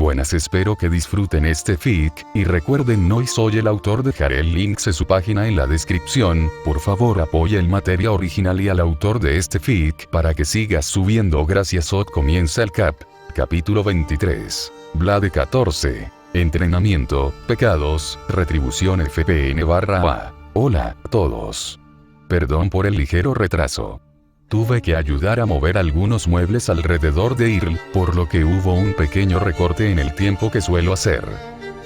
buenas, espero que disfruten este fic, y recuerden no soy el autor, dejaré el link de su página en la descripción, por favor apoya el material original y al autor de este fic para que siga subiendo. Gracias. Comienza el capítulo 23. Blade 14. Entrenamiento, pecados, retribución FPN/A. Hola a todos. Perdón por el ligero retraso. Tuve que ayudar a mover algunos muebles alrededor de Earl, por lo que hubo un pequeño recorte en el tiempo que suelo hacer.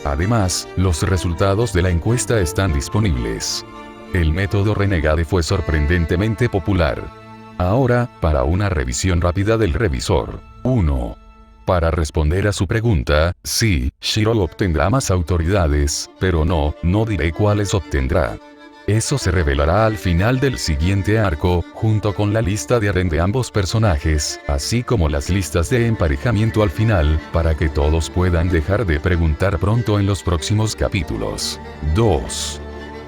Además, los resultados de la encuesta están disponibles. El método Renegade fue sorprendentemente popular. Ahora, para una revisión rápida del revisor. 1. Para responder a su pregunta, sí, Shiro obtendrá más autoridades, pero no diré cuáles obtendrá. Eso se revelará al final del siguiente arco, junto con la lista de harem de ambos personajes, así como las listas de emparejamiento al final, para que todos puedan dejar de preguntar pronto en los próximos capítulos. 2.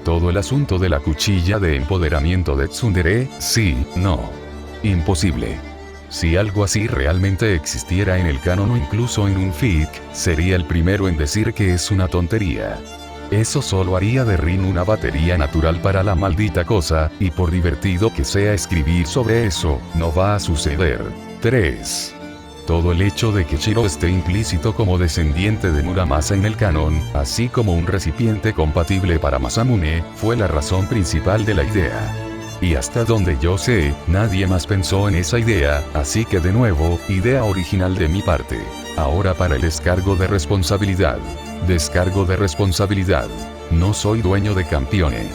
Todo el asunto de la cuchilla de empoderamiento de Tsundere, sí, no. Imposible. Si algo así realmente existiera en el canon o incluso en un fic, sería el primero en decir que es una tontería. Eso solo haría de Rin una batería natural para la maldita cosa, y por divertido que sea escribir sobre eso, no va a suceder. 3. Todo el hecho de que Shiro esté implícito como descendiente de Muramasa en el canon, así como un recipiente compatible para Masamune, fue la razón principal de la idea. Y hasta donde yo sé, nadie más pensó en esa idea, así que de nuevo, idea original de mi parte. Ahora para el descargo de responsabilidad. Descargo de responsabilidad. No soy dueño de Campione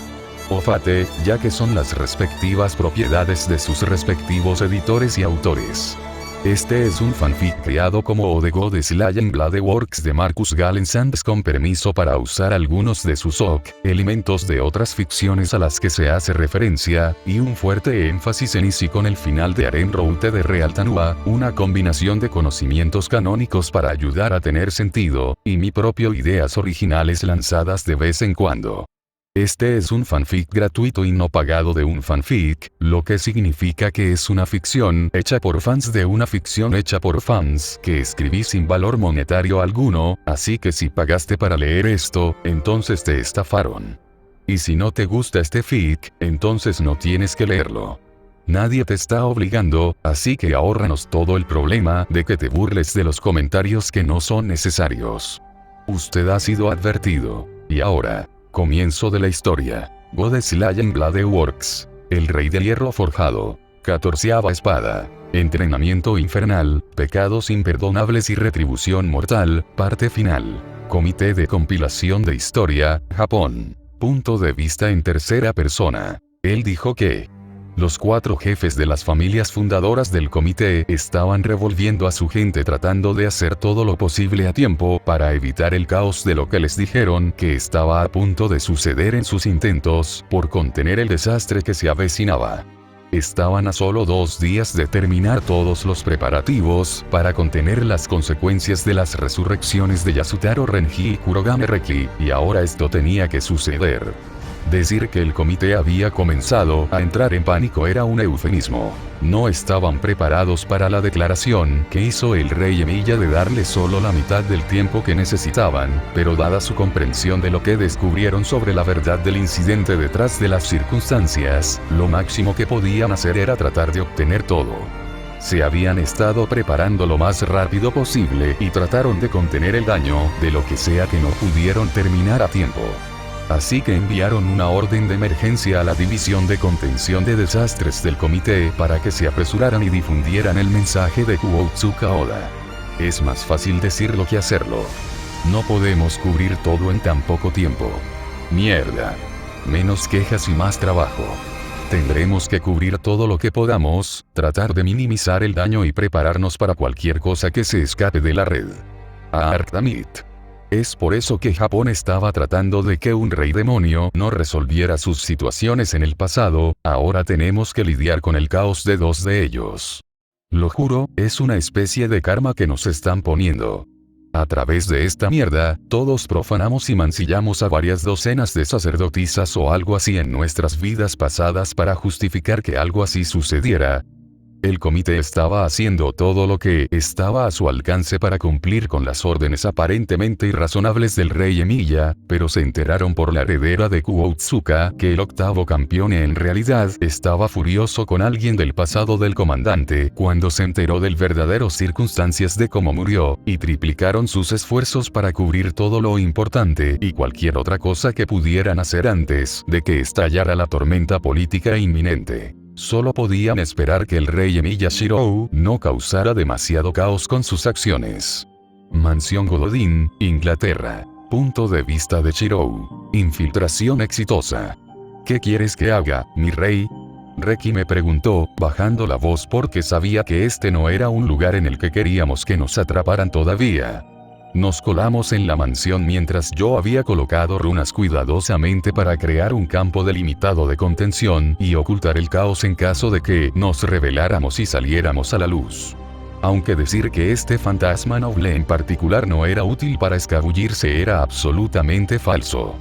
o Fate, ya que son las respectivas propiedades de sus respectivos editores y autores. Este es un fanfic creado como The Goddess Lion Blade Works de Marcus Galen Sands con permiso para usar algunos de sus elementos de otras ficciones a las que se hace referencia, y un fuerte énfasis en Easy con el final de Aren Route de Real Tanua, una combinación de conocimientos canónicos para ayudar a tener sentido, y mi propio ideas originales lanzadas de vez en cuando. Este es un fanfic gratuito y no pagado de un fanfic, lo que significa que es una ficción hecha por fans de una ficción hecha por fans que escribí sin valor monetario alguno, así que si pagaste para leer esto, entonces te estafaron. Y si no te gusta este fic, entonces no tienes que leerlo. Nadie te está obligando, así que ahórranos todo el problema de que te burles de los comentarios que no son necesarios. Usted ha sido advertido. Y ahora, comienzo de la historia. Goddess Lion Blade Works. El Rey de Hierro Forjado. 14ª espada. Entrenamiento infernal, pecados imperdonables y retribución mortal, parte final. Comité de compilación de historia, Japón. Punto de vista en tercera persona. Él dijo que los 4 jefes de las familias fundadoras del comité estaban revolviendo a su gente tratando de hacer todo lo posible a tiempo para evitar el caos de lo que les dijeron que estaba a punto de suceder en sus intentos por contener el desastre que se avecinaba. Estaban a solo 2 días de terminar todos los preparativos para contener las consecuencias de las resurrecciones de Yasutaro Renji y Kurogane Reki, y ahora esto tenía que suceder. Decir que el comité había comenzado a entrar en pánico era un eufemismo. No estaban preparados para la declaración que hizo el rey Emiya de darle solo la mitad del tiempo que necesitaban, pero dada su comprensión de lo que descubrieron sobre la verdad del incidente detrás de las circunstancias, lo máximo que podían hacer era tratar de obtener todo. Se habían estado preparando lo más rápido posible y trataron de contener el daño de lo que sea que no pudieron terminar a tiempo. Así que enviaron una orden de emergencia a la División de Contención de Desastres del comité para que se apresuraran y difundieran el mensaje de Kuotsuka Oda. Es más fácil decirlo que hacerlo. No podemos cubrir todo en tan poco tiempo. Mierda. Menos quejas y más trabajo. Tendremos que cubrir todo lo que podamos, tratar de minimizar el daño y prepararnos para cualquier cosa que se escape de la red. Arcdamit. Es por eso que Japón estaba tratando de que un rey demonio no resolviera sus situaciones en el pasado, ahora tenemos que lidiar con el caos de 2 de ellos. Lo juro, es una especie de karma que nos están poniendo. A través de esta mierda, todos profanamos y mancillamos a varias docenas de sacerdotisas o algo así en nuestras vidas pasadas para justificar que algo así sucediera. El comité estaba haciendo todo lo que estaba a su alcance para cumplir con las órdenes aparentemente irrazonables del rey Emiya, pero se enteraron por la heredera de Kuotsuka que el octavo campeón en realidad estaba furioso con alguien del pasado del comandante cuando se enteró del verdadero circunstancias de cómo murió, y triplicaron sus esfuerzos para cubrir todo lo importante y cualquier otra cosa que pudieran hacer antes de que estallara la tormenta política inminente. Solo podían esperar que el rey Emiya Shirou no causara demasiado caos con sus acciones. Mansión Gododin, Inglaterra. Punto de vista de Shirou. Infiltración exitosa. ¿Qué quieres que haga, mi rey? Reki me preguntó, bajando la voz porque sabía que este no era un lugar en el que queríamos que nos atraparan todavía. Nos colamos en la mansión mientras yo había colocado runas cuidadosamente para crear un campo delimitado de contención y ocultar el caos en caso de que nos rebeláramos y saliéramos a la luz. Aunque decir que este fantasma noble en particular no era útil para escabullirse era absolutamente falso.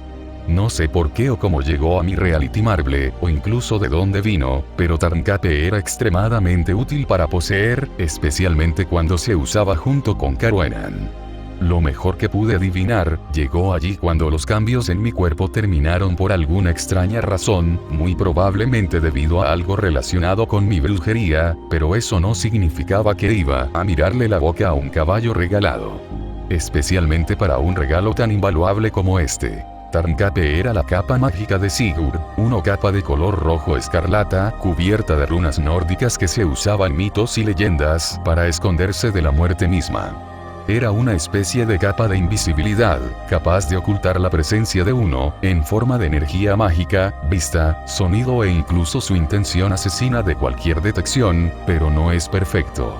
No sé por qué o cómo llegó a mi Reality Marble, o incluso de dónde vino, pero Tarnkape era extremadamente útil para poseer, especialmente cuando se usaba junto con Caruenan. Lo mejor que pude adivinar, llegó allí cuando los cambios en mi cuerpo terminaron por alguna extraña razón, muy probablemente debido a algo relacionado con mi brujería, pero eso no significaba que iba a mirarle la boca a un caballo regalado. Especialmente para un regalo tan invaluable como este. Tarnkape era la capa mágica de Sigurd, una capa de color rojo escarlata, cubierta de runas nórdicas que se usaba en mitos y leyendas para esconderse de la muerte misma. Era una especie de capa de invisibilidad, capaz de ocultar la presencia de uno, en forma de energía mágica, vista, sonido e incluso su intención asesina de cualquier detección, pero no es perfecto.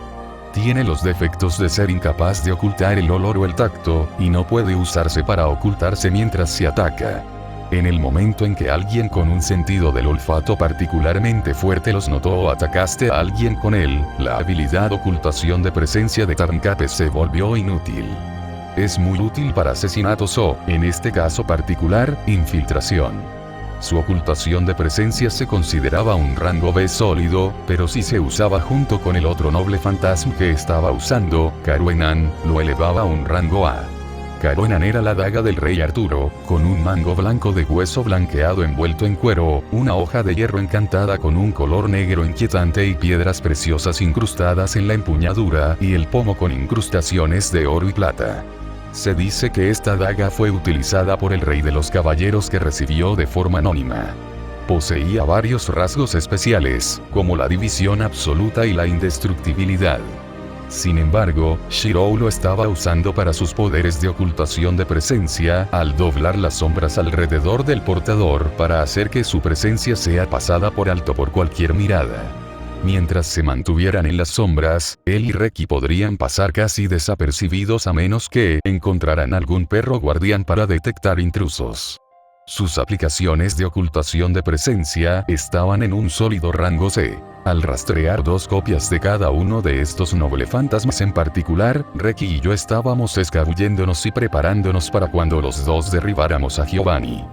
Tiene los defectos de ser incapaz de ocultar el olor o el tacto, y no puede usarse para ocultarse mientras se ataca. En el momento en que alguien con un sentido del olfato particularmente fuerte los notó o atacaste a alguien con él, la habilidad ocultación de presencia de Tarnkape se volvió inútil. Es muy útil para asesinatos o, en este caso particular, infiltración. Su ocultación de presencia se consideraba un rango B sólido, pero si se usaba junto con el otro noble fantasma que estaba usando, Caruenan, lo elevaba a un rango A. Caruenan era la daga del rey Arturo, con un mango blanco de hueso blanqueado envuelto en cuero, una hoja de hierro encantada con un color negro inquietante y piedras preciosas incrustadas en la empuñadura y el pomo con incrustaciones de oro y plata. Se dice que esta daga fue utilizada por el rey de los caballeros que recibió de forma anónima. Poseía varios rasgos especiales, como la división absoluta y la indestructibilidad. Sin embargo, Shirou lo estaba usando para sus poderes de ocultación de presencia, al doblar las sombras alrededor del portador para hacer que su presencia sea pasada por alto por cualquier mirada. Mientras se mantuvieran en las sombras, él y Reki podrían pasar casi desapercibidos a menos que encontraran algún perro guardián para detectar intrusos. Sus aplicaciones de ocultación de presencia estaban en un sólido rango C. Al rastrear dos copias de cada uno de estos noble fantasmas en particular, Reki y yo estábamos escabulléndonos y preparándonos para cuando los dos derribáramos a Giovanni.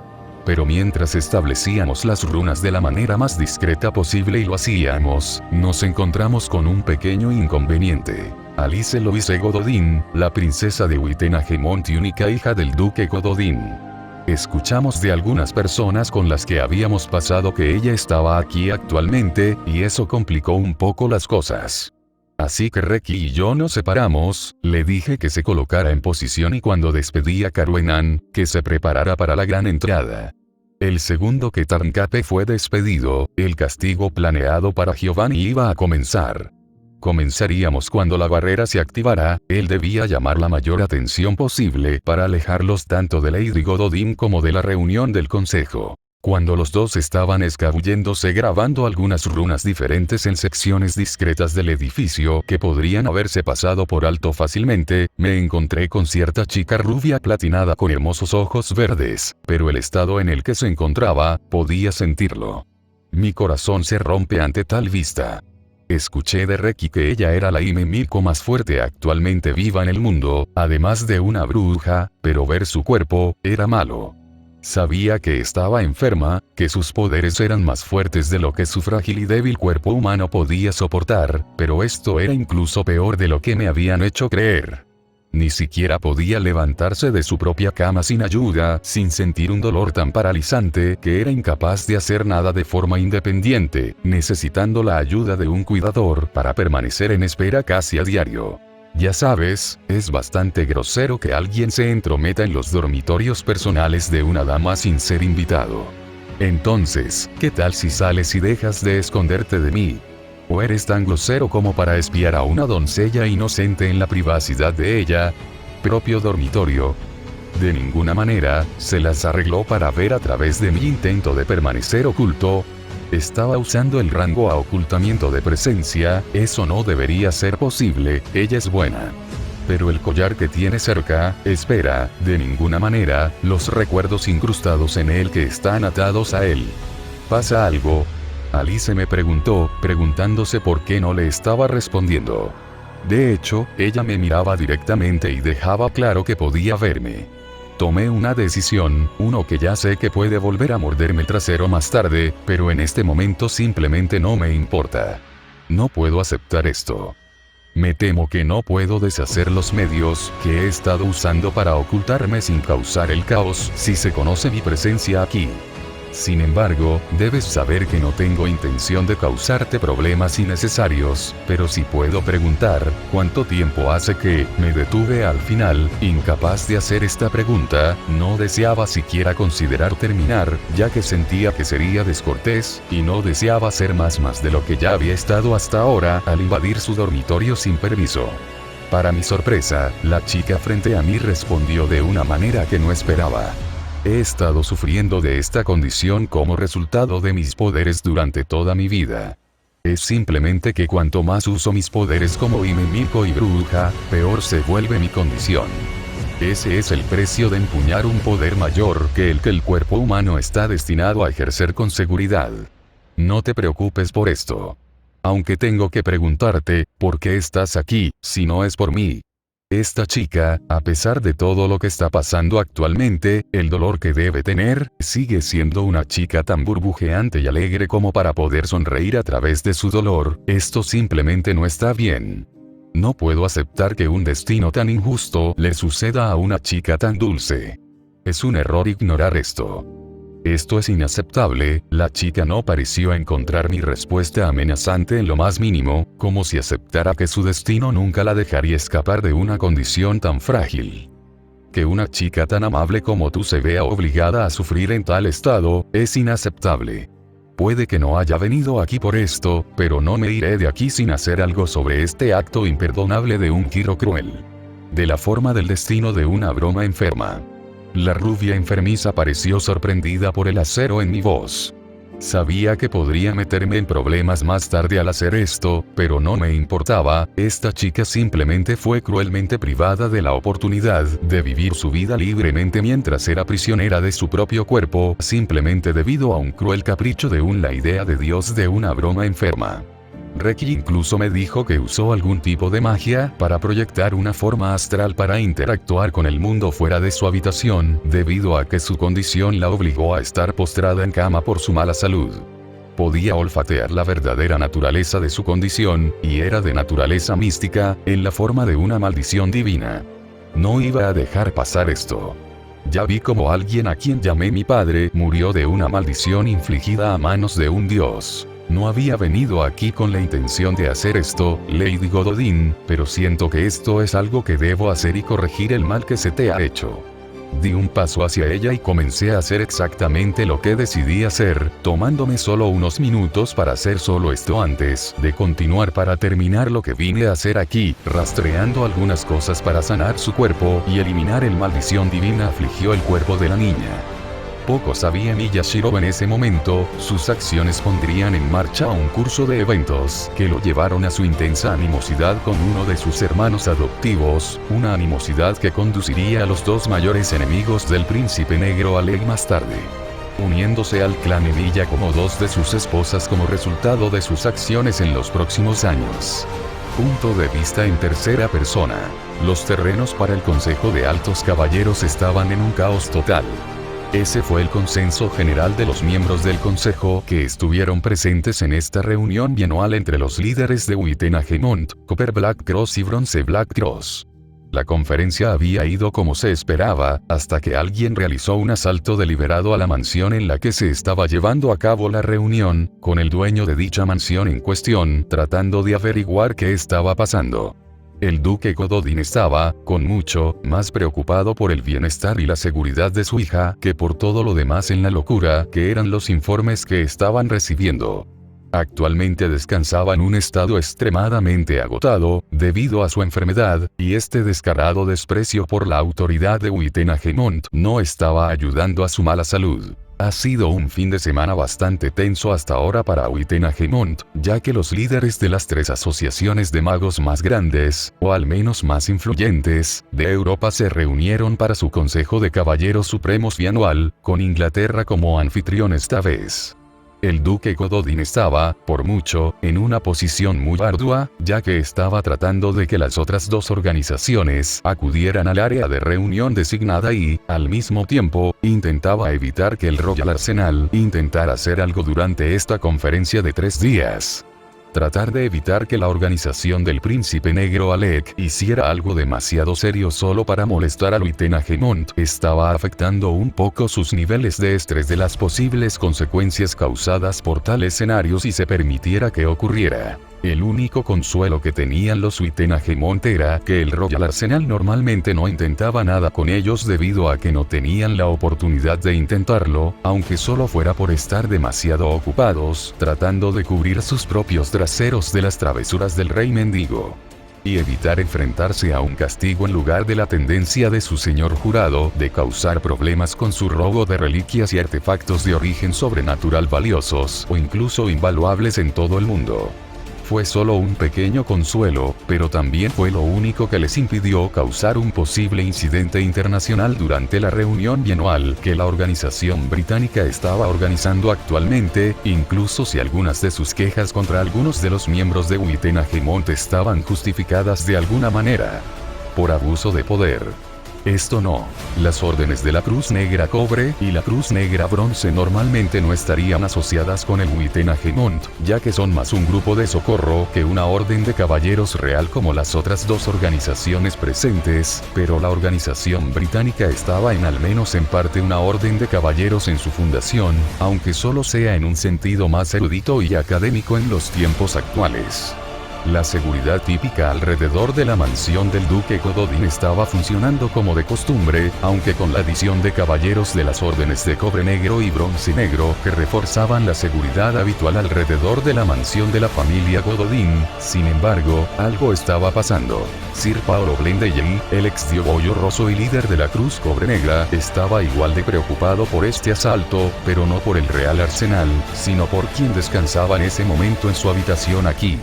Pero mientras establecíamos las runas de la manera más discreta posible y lo hacíamos, nos encontramos con un pequeño inconveniente. Alice Louise Gododin, la princesa de Wittenhagemont y única hija del duque Gododin. Escuchamos de algunas personas con las que habíamos pasado que ella estaba aquí actualmente, y eso complicó un poco las cosas. Así que Reki y yo nos separamos, le dije que se colocara en posición y cuando despedí a Caruenan, que se preparara para la gran entrada. El segundo que Tarnkape fue despedido, el castigo planeado para Giovanni iba a comenzar. Comenzaríamos cuando la barrera se activara, él debía llamar la mayor atención posible para alejarlos tanto de Lady Gododin como de la reunión del consejo. Cuando los dos estaban escabulléndose grabando algunas runas diferentes en secciones discretas del edificio que podrían haberse pasado por alto fácilmente, me encontré con cierta chica rubia platinada con hermosos ojos verdes, pero el estado en el que se encontraba, podía sentirlo. Mi corazón se rompe ante tal vista. Escuché de Reki que ella era la Hime-Miko más fuerte actualmente viva en el mundo, además de una bruja, pero ver su cuerpo, era malo. Sabía que estaba enferma, que sus poderes eran más fuertes de lo que su frágil y débil cuerpo humano podía soportar, pero esto era incluso peor de lo que me habían hecho creer. Ni siquiera podía levantarse de su propia cama sin ayuda, sin sentir un dolor tan paralizante que era incapaz de hacer nada de forma independiente, necesitando la ayuda de un cuidador para permanecer en espera casi a diario. Ya sabes, es bastante grosero que alguien se entrometa en los dormitorios personales de una dama sin ser invitado. Entonces, ¿qué tal si sales y dejas de esconderte de mí? ¿O eres tan grosero como para espiar a una doncella inocente en la privacidad de ella, propio dormitorio? De ninguna manera, se las arregló para ver a través de mi intento de permanecer oculto. Estaba usando el rango a ocultamiento de presencia, eso no debería ser posible, ella es buena. Pero el collar que tiene cerca, espera, de ninguna manera, los recuerdos incrustados en él que están atados a él. ¿Pasa algo? Alice me preguntó, preguntándose por qué no le estaba respondiendo. De hecho, ella me miraba directamente y dejaba claro que podía verme. Tomé una decisión, uno que ya sé que puede volver a morderme el trasero más tarde, pero en este momento simplemente no me importa. No puedo aceptar esto. Me temo que no puedo deshacer los medios que he estado usando para ocultarme sin causar el caos si se conoce mi presencia aquí. Sin embargo, debes saber que no tengo intención de causarte problemas innecesarios, pero sí puedo preguntar, ¿cuánto tiempo hace que me detuve al final, incapaz de hacer esta pregunta? No deseaba siquiera considerar terminar, ya que sentía que sería descortés, y no deseaba hacer más de lo que ya había estado hasta ahora al invadir su dormitorio sin permiso. Para mi sorpresa, la chica frente a mí respondió de una manera que no esperaba. He estado sufriendo de esta condición como resultado de mis poderes durante toda mi vida. Es simplemente que cuanto más uso mis poderes como Mimiko y bruja, peor se vuelve mi condición. Ese es el precio de empuñar un poder mayor que el cuerpo humano está destinado a ejercer con seguridad. No te preocupes por esto. Aunque tengo que preguntarte, ¿por qué estás aquí, si no es por mí? Esta chica, a pesar de todo lo que está pasando actualmente, el dolor que debe tener, sigue siendo una chica tan burbujeante y alegre como para poder sonreír a través de su dolor. Esto simplemente no está bien. No puedo aceptar que un destino tan injusto le suceda a una chica tan dulce. Es un error ignorar esto. Esto es inaceptable. La chica no pareció encontrar mi respuesta amenazante en lo más mínimo, como si aceptara que su destino nunca la dejaría escapar de una condición tan frágil. Que una chica tan amable como tú se vea obligada a sufrir en tal estado, es inaceptable. Puede que no haya venido aquí por esto, pero no me iré de aquí sin hacer algo sobre este acto imperdonable de un giro cruel. De la forma del destino de una broma enferma. La rubia enfermiza pareció sorprendida por el acero en mi voz. Sabía que podría meterme en problemas más tarde al hacer esto, pero no me importaba. Esta chica simplemente fue cruelmente privada de la oportunidad de vivir su vida libremente mientras era prisionera de su propio cuerpo, simplemente debido a un cruel capricho de la idea de Dios de una broma enferma. Reiki incluso me dijo que usó algún tipo de magia para proyectar una forma astral para interactuar con el mundo fuera de su habitación, debido a que su condición la obligó a estar postrada en cama por su mala salud. Podía olfatear la verdadera naturaleza de su condición, y era de naturaleza mística, en la forma de una maldición divina. No iba a dejar pasar esto. Ya vi como alguien a quien llamé mi padre murió de una maldición infligida a manos de un dios. No había venido aquí con la intención de hacer esto, Lady Gododin, pero siento que esto es algo que debo hacer y corregir el mal que se te ha hecho. Di un paso hacia ella y comencé a hacer exactamente lo que decidí hacer, tomándome solo unos minutos para hacer solo esto antes de continuar para terminar lo que vine a hacer aquí, rastreando algunas cosas para sanar su cuerpo y eliminar el maldición divina afligió el cuerpo de la niña. Poco sabía Miyashiro en ese momento, sus acciones pondrían en marcha un curso de eventos que lo llevaron a su intensa animosidad con uno de sus hermanos adoptivos, una animosidad que conduciría a los dos mayores enemigos del príncipe negro Aleg más tarde, uniéndose al clan Emilia como dos de sus esposas como resultado de sus acciones en los próximos años. Punto de vista en tercera persona. Los terrenos para el Consejo de Altos Caballeros estaban en un caos total. Ese fue el consenso general de los miembros del consejo que estuvieron presentes en esta reunión bianual entre los líderes de Uitenhage-Mond, Copper Black Cross y Bronze Black Cross. La conferencia había ido como se esperaba, hasta que alguien realizó un asalto deliberado a la mansión en la que se estaba llevando a cabo la reunión, con el dueño de dicha mansión en cuestión, tratando de averiguar qué estaba pasando. El duque Gododin estaba, con mucho, más preocupado por el bienestar y la seguridad de su hija, que por todo lo demás en la locura que eran los informes que estaban recibiendo. Actualmente descansaba en un estado extremadamente agotado, debido a su enfermedad, y este descarado desprecio por la autoridad de Uitenhage-Mond no estaba ayudando a su mala salud. Ha sido un fin de semana bastante tenso hasta ahora para Uitenhage-Mond, ya que los líderes de las 3 asociaciones de magos más grandes, o al menos más influyentes, de Europa se reunieron para su Consejo de Caballeros Supremos bianual, con Inglaterra como anfitrión esta vez. El duque Gododin estaba, por mucho, en una posición muy ardua, ya que estaba tratando de que las otras 2 organizaciones acudieran al área de reunión designada y, al mismo tiempo, intentaba evitar que el Royal Arsenal intentara hacer algo durante esta conferencia de 3 días. Tratar de evitar que la organización del Príncipe Negro Alec hiciera algo demasiado serio solo para molestar a Uitenhage-Mond estaba afectando un poco sus niveles de estrés de las posibles consecuencias causadas por tal escenario si se permitiera que ocurriera. El único consuelo que tenían los Uitenhage-Mond era que el Royal Arsenal normalmente no intentaba nada con ellos debido a que no tenían la oportunidad de intentarlo, aunque solo fuera por estar demasiado ocupados tratando de cubrir sus propios traseros de las travesuras del Rey Mendigo. Y evitar enfrentarse a un castigo en lugar de la tendencia de su señor jurado de causar problemas con su robo de reliquias y artefactos de origen sobrenatural valiosos o incluso invaluables en todo el mundo. Fue solo un pequeño consuelo, pero también fue lo único que les impidió causar un posible incidente internacional durante la reunión bianual que la organización británica estaba organizando actualmente, incluso si algunas de sus quejas contra algunos de los miembros de Uitenhage-Mond estaban justificadas de alguna manera. Por abuso de poder. Esto no. Las órdenes de la Cruz Negra Cobre y la Cruz Negra Bronce normalmente no estarían asociadas con el Uitenhage-Mond, ya que son más un grupo de socorro que una orden de caballeros real como las otras 2 organizaciones presentes, pero la organización británica estaba al menos en parte una orden de caballeros en su fundación, aunque solo sea en un sentido más erudito y académico en los tiempos actuales. La seguridad típica alrededor de la mansión del duque Gododin estaba funcionando como de costumbre, aunque con la adición de caballeros de las órdenes de cobre negro y bronce negro que reforzaban la seguridad habitual alrededor de la mansión de la familia Gododin. Sin embargo, algo estaba pasando. Sir Paolo Blendelley, el ex Diobollo Rosso y líder de la Cruz Cobre Negra, estaba igual de preocupado por este asalto, pero no por el Real Arsenal, sino por quien descansaba en ese momento en su habitación aquí.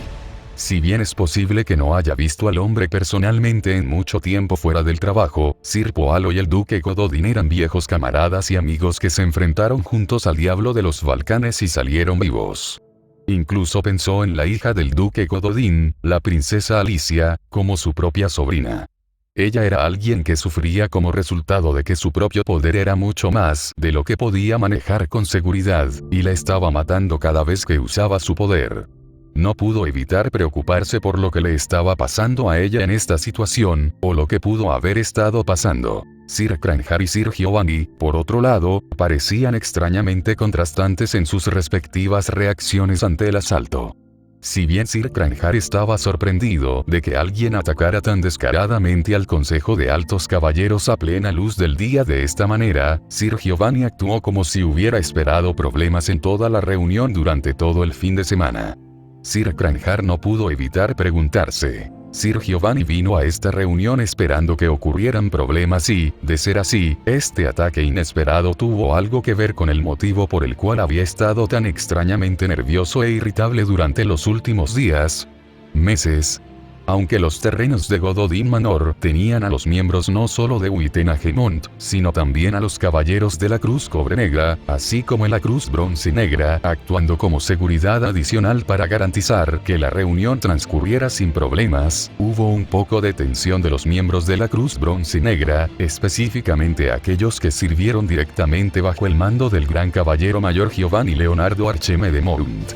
Si bien es posible que no haya visto al hombre personalmente en mucho tiempo fuera del trabajo, Sir Paolo y el duque Gododin eran viejos camaradas y amigos que se enfrentaron juntos al diablo de los Balcanes y salieron vivos. Incluso pensó en la hija del duque Gododin, la princesa Alicia, como su propia sobrina. Ella era alguien que sufría como resultado de que su propio poder era mucho más de lo que podía manejar con seguridad, y la estaba matando cada vez que usaba su poder. No pudo evitar preocuparse por lo que le estaba pasando a ella en esta situación, o lo que pudo haber estado pasando. Sir Cranhar y Sir Giovanni, por otro lado, parecían extrañamente contrastantes en sus respectivas reacciones ante el asalto. Si bien Sir Cranhar estaba sorprendido de que alguien atacara tan descaradamente al Consejo de Altos Caballeros a plena luz del día de esta manera, Sir Giovanni actuó como si hubiera esperado problemas en toda la reunión durante todo el fin de semana. Sir Cranhar no pudo evitar preguntarse. Sir Giovanni vino a esta reunión esperando que ocurrieran problemas y, de ser así, este ataque inesperado tuvo algo que ver con el motivo por el cual había estado tan extrañamente nervioso e irritable durante los últimos días, meses. Aunque los terrenos de Gododin Manor tenían a los miembros no solo de Uitenhage-Mont, sino también a los caballeros de la Cruz Cobre Negra, así como en la Cruz Bronce Negra, actuando como seguridad adicional para garantizar que la reunión transcurriera sin problemas, hubo un poco de tensión de los miembros de la Cruz Bronce Negra, específicamente aquellos que sirvieron directamente bajo el mando del gran caballero mayor Giovanni Leonardo Archeme de Mount.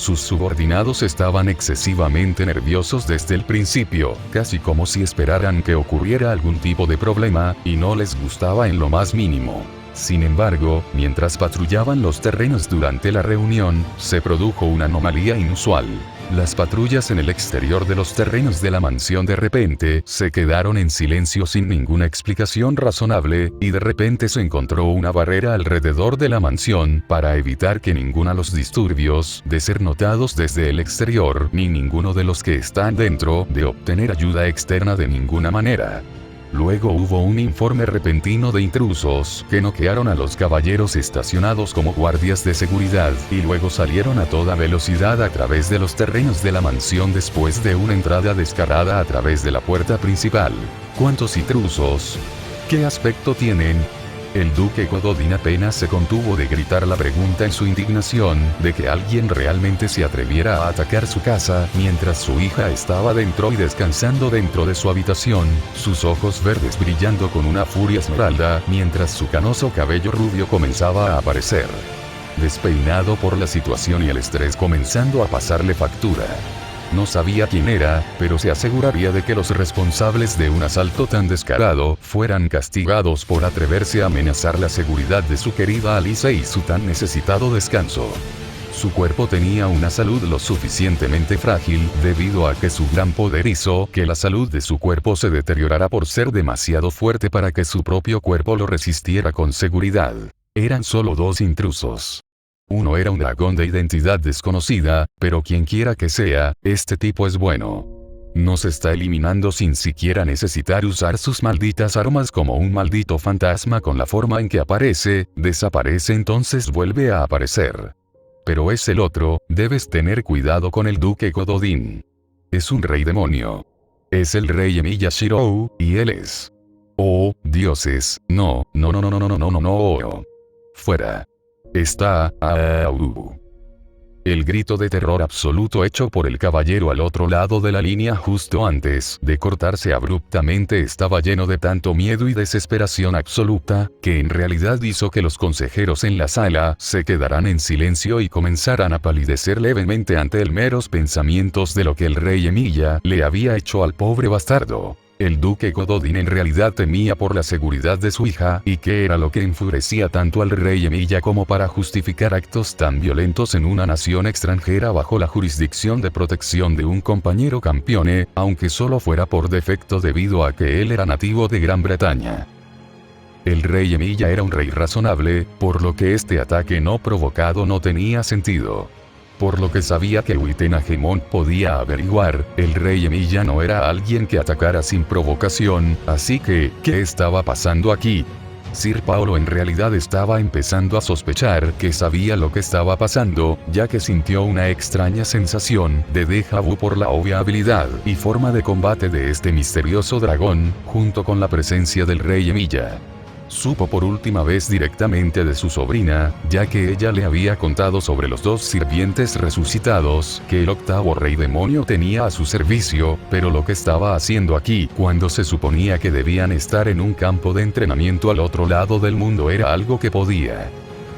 Sus subordinados estaban excesivamente nerviosos desde el principio, casi como si esperaran que ocurriera algún tipo de problema, y no les gustaba en lo más mínimo. Sin embargo, mientras patrullaban los terrenos durante la reunión, se produjo una anomalía inusual. Las patrullas en el exterior de los terrenos de la mansión de repente se quedaron en silencio sin ninguna explicación razonable, y de repente se encontró una barrera alrededor de la mansión para evitar que ninguno de los disturbios de ser notados desde el exterior ni ninguno de los que están dentro de obtener ayuda externa de ninguna manera. Luego hubo un informe repentino de intrusos que noquearon a los caballeros estacionados como guardias de seguridad, y luego salieron a toda velocidad a través de los terrenos de la mansión después de una entrada descarada a través de la puerta principal. ¿Cuántos intrusos? ¿Qué aspecto tienen? El duque Gododin apenas se contuvo de gritar la pregunta en su indignación de que alguien realmente se atreviera a atacar su casa mientras su hija estaba dentro y descansando dentro de su habitación, sus ojos verdes brillando con una furia esmeralda mientras su canoso cabello rubio comenzaba a aparecer. Despeinado por la situación y el estrés comenzando a pasarle factura. No sabía quién era, pero se aseguraría de que los responsables de un asalto tan descarado fueran castigados por atreverse a amenazar la seguridad de su querida Alice y su tan necesitado descanso. Su cuerpo tenía una salud lo suficientemente frágil debido a que su gran poder hizo que la salud de su cuerpo se deteriorara por ser demasiado fuerte para que su propio cuerpo lo resistiera con seguridad. Eran solo dos intrusos. Uno era un dragón de identidad desconocida, pero quien quiera que sea, este tipo es bueno. Nos está eliminando sin siquiera necesitar usar sus malditas armas como un maldito fantasma con la forma en que aparece, desaparece entonces vuelve a aparecer. Pero es el otro, debes tener cuidado con el duque Gododin. Es un rey demonio. Es el rey Emiya Shirou, y él es... Oh, dioses, no. Fuera. Está, El grito de terror absoluto hecho por el caballero al otro lado de la línea justo antes de cortarse abruptamente estaba lleno de tanto miedo y desesperación absoluta, que en realidad hizo que los consejeros en la sala se quedaran en silencio y comenzaran a palidecer levemente ante el meros pensamientos de lo que el rey Emiya le había hecho al pobre bastardo. El duque Gododin en realidad temía por la seguridad de su hija, y que era lo que enfurecía tanto al rey Emiya como para justificar actos tan violentos en una nación extranjera bajo la jurisdicción de protección de un compañero campeone, aunque solo fuera por defecto debido a que él era nativo de Gran Bretaña. El rey Emiya era un rey razonable, por lo que este ataque no provocado no tenía sentido. Por lo que sabía que Uitenhage-Mont podía averiguar, el rey Emiya no era alguien que atacara sin provocación, así que, ¿qué estaba pasando aquí? Sir Paolo en realidad estaba empezando a sospechar que sabía lo que estaba pasando, ya que sintió una extraña sensación de déjà vu por la obvia habilidad y forma de combate de este misterioso dragón, junto con la presencia del rey Emiya. Supo por última vez directamente de su sobrina, ya que ella le había contado sobre los dos sirvientes resucitados que el octavo rey demonio tenía a su servicio, pero lo que estaba haciendo aquí, cuando se suponía que debían estar en un campo de entrenamiento al otro lado del mundo, era algo que podía.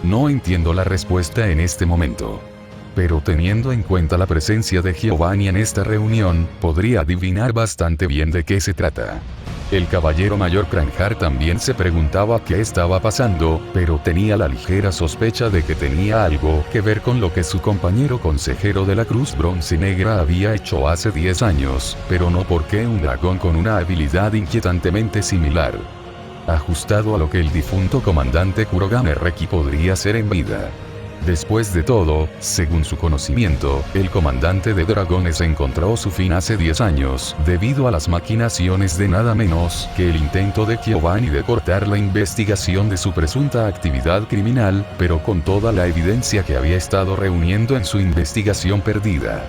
No entiendo la respuesta en este momento. Pero teniendo en cuenta la presencia de Giovanni en esta reunión, podría adivinar bastante bien de qué se trata. El caballero mayor Cranhart también se preguntaba qué estaba pasando, pero tenía la ligera sospecha de que tenía algo que ver con lo que su compañero consejero de la Cruz Bronce Negra había hecho hace 10 años, pero no porque un dragón con una habilidad inquietantemente similar. Ajustado a lo que el difunto comandante Kurogane Reki podría ser en vida. Después de todo, según su conocimiento, el comandante de dragones encontró su fin hace 10 años, debido a las maquinaciones de nada menos que el intento de Giovanni de cortar la investigación de su presunta actividad criminal, pero con toda la evidencia que había estado reuniendo en su investigación perdida.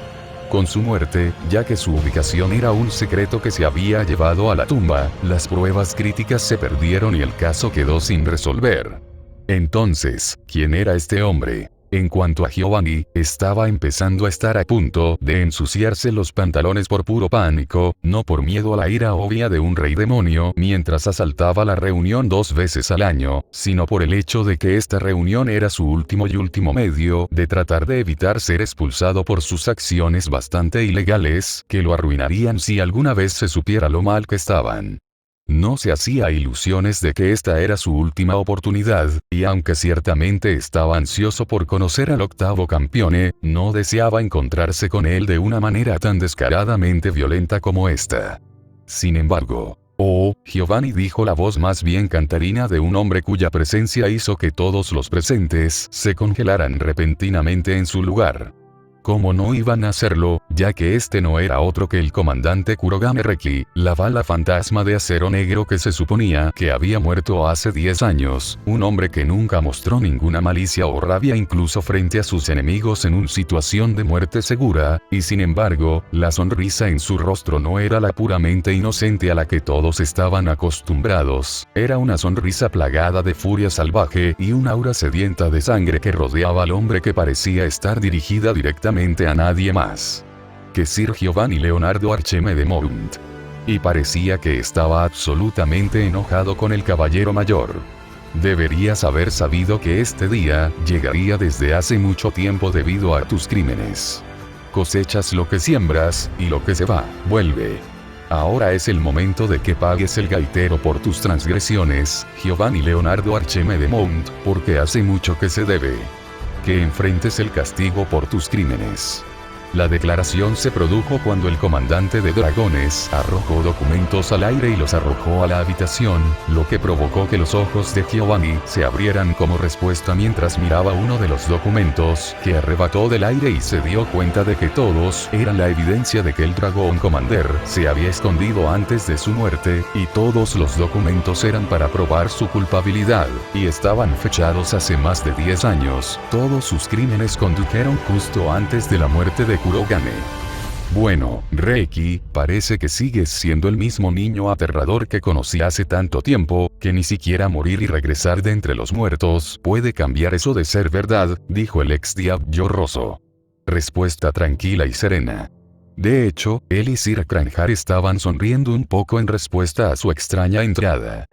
Con su muerte, ya que su ubicación era un secreto que se había llevado a la tumba, las pruebas críticas se perdieron y el caso quedó sin resolver. Entonces, ¿quién era este hombre? En cuanto a Giovanni, estaba empezando a estar a punto de ensuciarse los pantalones por puro pánico, no por miedo a la ira obvia de un rey demonio mientras asaltaba la reunión 2 veces al año, sino por el hecho de que esta reunión era su último medio de tratar de evitar ser expulsado por sus acciones bastante ilegales, que lo arruinarían si alguna vez se supiera lo mal que estaban. No se hacía ilusiones de que esta era su última oportunidad, y aunque ciertamente estaba ansioso por conocer al octavo campeone, no deseaba encontrarse con él de una manera tan descaradamente violenta como esta. Sin embargo, «Oh, Giovanni», dijo la voz más bien cantarina de un hombre cuya presencia hizo que todos los presentes se congelaran repentinamente en su lugar. ¿Cómo no iban a hacerlo, ya que este no era otro que el comandante Kurogane Reki, la bala fantasma de acero negro que se suponía que había muerto hace 10 años, un hombre que nunca mostró ninguna malicia o rabia incluso frente a sus enemigos en una situación de muerte segura, y sin embargo, la sonrisa en su rostro no era la puramente inocente a la que todos estaban acostumbrados, era una sonrisa plagada de furia salvaje y un aura sedienta de sangre que rodeaba al hombre que parecía estar dirigida directamente a nadie más que Sir Giovanni Leonardo Archimede Mount. Y parecía que estaba absolutamente enojado con el caballero mayor. Deberías haber sabido que este día llegaría desde hace mucho tiempo debido a tus crímenes. Cosechas lo que siembras, y lo que se va, vuelve. Ahora es el momento de que pagues el gaitero por tus transgresiones, Giovanni Leonardo Archimede Mount, porque hace mucho que se debe. Que enfrentes el castigo por tus crímenes. La declaración se produjo cuando el comandante de dragones arrojó documentos al aire y los arrojó a la habitación, lo que provocó que los ojos de Giovanni se abrieran como respuesta mientras miraba uno de los documentos que arrebató del aire y se dio cuenta de que todos eran la evidencia de que el Dragón Commander se había escondido antes de su muerte, y todos los documentos eran para probar su culpabilidad, y estaban fechados hace más de 10 años, todos sus crímenes condujeron justo antes de la muerte de Kurogane. Bueno, Reki, parece que sigues siendo el mismo niño aterrador que conocí hace tanto tiempo, que ni siquiera morir y regresar de entre los muertos puede cambiar eso de ser verdad, dijo el ex Diablo Rosso. Respuesta tranquila y serena. De hecho, él y Sir Kranjar estaban sonriendo un poco en respuesta a su extraña entrada.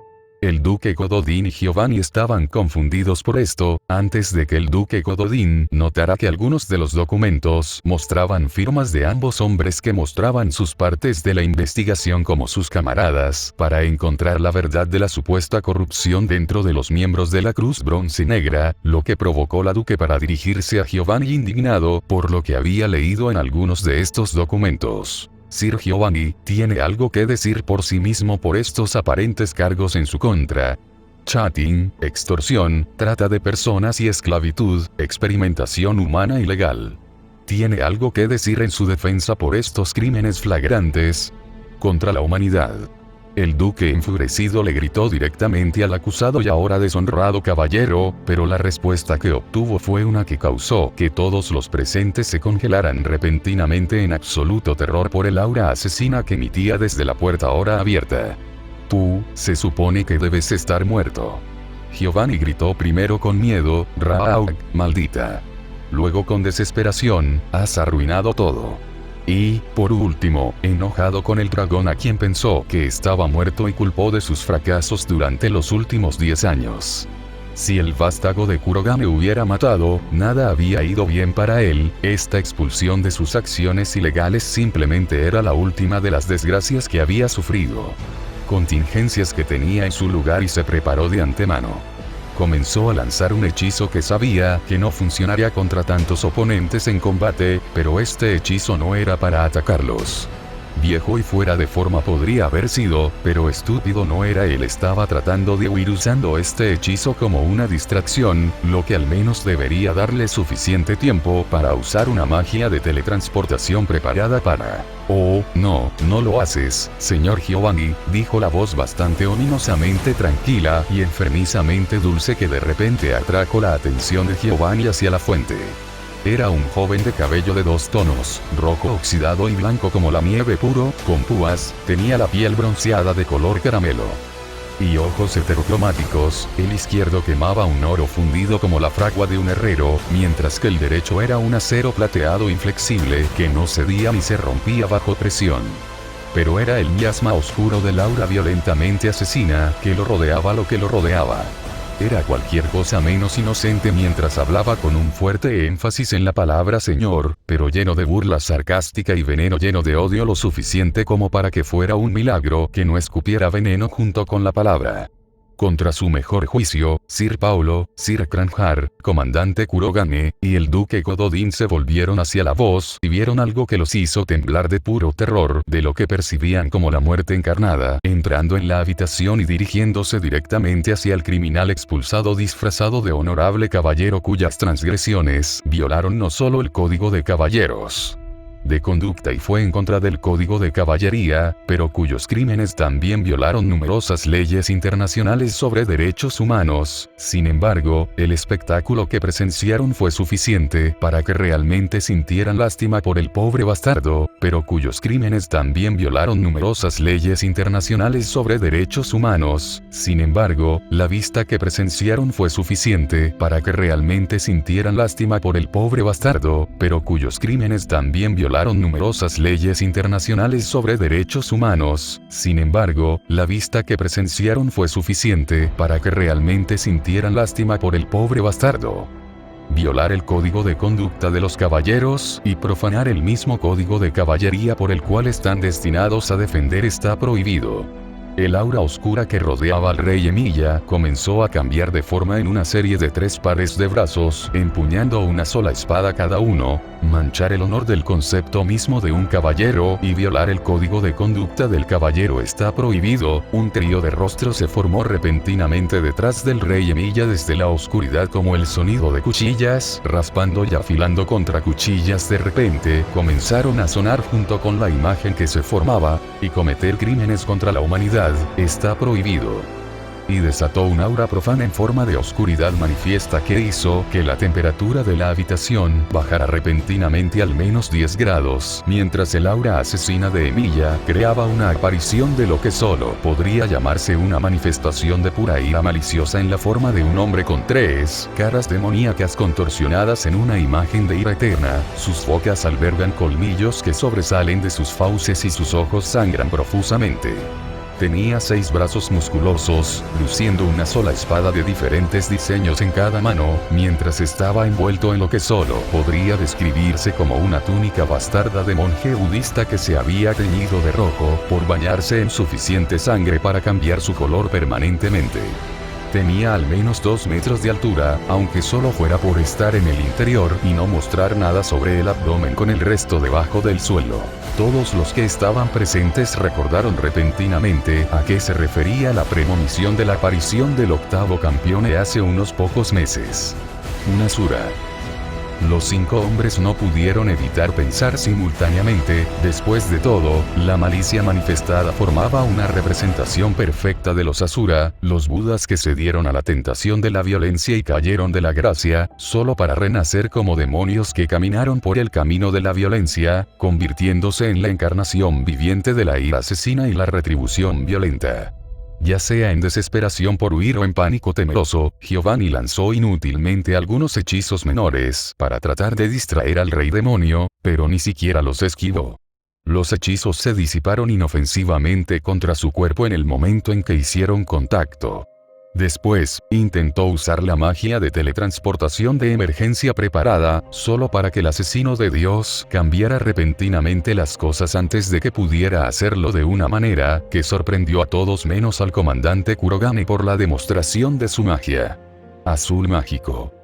El duque Gododin y Giovanni estaban confundidos por esto, antes de que el duque Gododin notara que algunos de los documentos mostraban firmas de ambos hombres que mostraban sus partes de la investigación como sus camaradas, para encontrar la verdad de la supuesta corrupción dentro de los miembros de la Cruz Bronce Negra, lo que provocó la duque para dirigirse a Giovanni indignado por lo que había leído en algunos de estos documentos. Sir Giovanni tiene algo que decir por sí mismo por estos aparentes cargos en su contra. Chatting, extorsión, trata de personas y esclavitud, experimentación humana ilegal. Tiene algo que decir en su defensa por estos crímenes flagrantes contra la humanidad. El duque enfurecido le gritó directamente al acusado y ahora deshonrado caballero, pero la respuesta que obtuvo fue una que causó que todos los presentes se congelaran repentinamente en absoluto terror por el aura asesina que emitía desde la puerta ahora abierta. Tú, se supone que debes estar muerto. Giovanni gritó primero con miedo, Raag, maldita. Luego con desesperación, has arruinado todo. Y, por último, enojado con el dragón a quien pensó que estaba muerto y culpó de sus fracasos durante los últimos 10 años. Si el vástago de Kurogane hubiera matado, nada había ido bien para él, esta expulsión de sus acciones ilegales simplemente era la última de las desgracias que había sufrido. Contingencias que tenía en su lugar y se preparó de antemano. Comenzó a lanzar un hechizo que sabía que no funcionaría contra tantos oponentes en combate, pero este hechizo no era para atacarlos. Viejo y fuera de forma podría haber sido, pero estúpido no era. Él estaba tratando de huir usando este hechizo como una distracción, lo que al menos debería darle suficiente tiempo para usar una magia de teletransportación preparada para... Oh, no, no lo haces, señor Giovanni, dijo la voz bastante ominosamente tranquila y enfermizamente dulce que de repente atrajo la atención de Giovanni hacia la fuente. Era un joven de cabello de 2 tonos, rojo oxidado y blanco como la nieve puro, con púas, tenía la piel bronceada de color caramelo y ojos heterocromáticos. El izquierdo quemaba un oro fundido como la fragua de un herrero, mientras que el derecho era un acero plateado inflexible que no cedía ni se rompía bajo presión. Pero era el miasma oscuro del aura violentamente asesina que lo rodeaba lo que lo rodeaba. Era cualquier cosa menos inocente mientras hablaba con un fuerte énfasis en la palabra Señor, pero lleno de burla sarcástica y veneno lleno de odio lo suficiente como para que fuera un milagro que no escupiera veneno junto con la palabra. Contra su mejor juicio, Sir Paulo, Sir Cranhar, comandante Kurogane, y el duque Gododin se volvieron hacia la voz y vieron algo que los hizo temblar de puro terror de lo que percibían como la muerte encarnada, entrando en la habitación y dirigiéndose directamente hacia el criminal expulsado disfrazado de honorable caballero cuyas transgresiones violaron no solo el código de caballeros de conducta y fue en contra del código de caballería, pero cuyos crímenes también violaron numerosas leyes internacionales sobre derechos humanos. Sin embargo, el espectáculo que presenciaron fue suficiente para que realmente sintieran lástima por el pobre bastardo, pero cuyos crímenes también violaron numerosas leyes internacionales sobre derechos humanos. Sin embargo, la vista que presenciaron fue suficiente para que realmente sintieran lástima por el pobre bastardo, pero cuyos crímenes también violaron numerosas leyes internacionales sobre derechos humanos. Sin embargo, la vista que presenciaron fue suficiente para que realmente sintieran lástima por el pobre bastardo. Violar el código de conducta de los caballeros y profanar el mismo código de caballería por el cual están destinados a defender está prohibido. El aura oscura que rodeaba al rey Emilia comenzó a cambiar de forma en una serie de 3 pares de brazos, empuñando una sola espada cada uno, manchar el honor del concepto mismo de un caballero y violar el código de conducta del caballero está prohibido. Un trío de rostros se formó repentinamente detrás del rey Emilia desde la oscuridad como el sonido de cuchillas, raspando y afilando contra cuchillas de repente, comenzaron a sonar junto con la imagen que se formaba, y cometer crímenes contra la humanidad está prohibido. Y desató un aura profana en forma de oscuridad manifiesta que hizo que la temperatura de la habitación bajara repentinamente al menos 10 grados, mientras el aura asesina de Emilia creaba una aparición de lo que solo podría llamarse una manifestación de pura ira maliciosa en la forma de un hombre con 3 caras demoníacas contorsionadas en una imagen de ira eterna. Sus bocas albergan colmillos que sobresalen de sus fauces y sus ojos sangran profusamente. Tenía 6 brazos musculosos, luciendo una sola espada de diferentes diseños en cada mano, mientras estaba envuelto en lo que solo podría describirse como una túnica bastarda de monje budista que se había teñido de rojo por bañarse en suficiente sangre para cambiar su color permanentemente. Tenía al menos 2 metros de altura, aunque solo fuera por estar en el interior y no mostrar nada sobre el abdomen con el resto debajo del suelo. Todos los que estaban presentes recordaron repentinamente a qué se refería la premonición de la aparición del 8º campeón hace unos pocos meses. Un Asura. Los 5 hombres no pudieron evitar pensar simultáneamente. Después de todo, la malicia manifestada formaba una representación perfecta de los Asura, los budas que cedieron a la tentación de la violencia y cayeron de la gracia, solo para renacer como demonios que caminaron por el camino de la violencia, convirtiéndose en la encarnación viviente de la ira asesina y la retribución violenta. Ya sea en desesperación por huir o en pánico temeroso, Giovanni lanzó inútilmente algunos hechizos menores para tratar de distraer al rey demonio, pero ni siquiera los esquivó. Los hechizos se disiparon inofensivamente contra su cuerpo en el momento en que hicieron contacto. Después, intentó usar la magia de teletransportación de emergencia preparada, solo para que el asesino de Dios cambiara repentinamente las cosas antes de que pudiera hacerlo de una manera que sorprendió a todos menos al comandante Kurogane por la demostración de su magia. Azul mágico.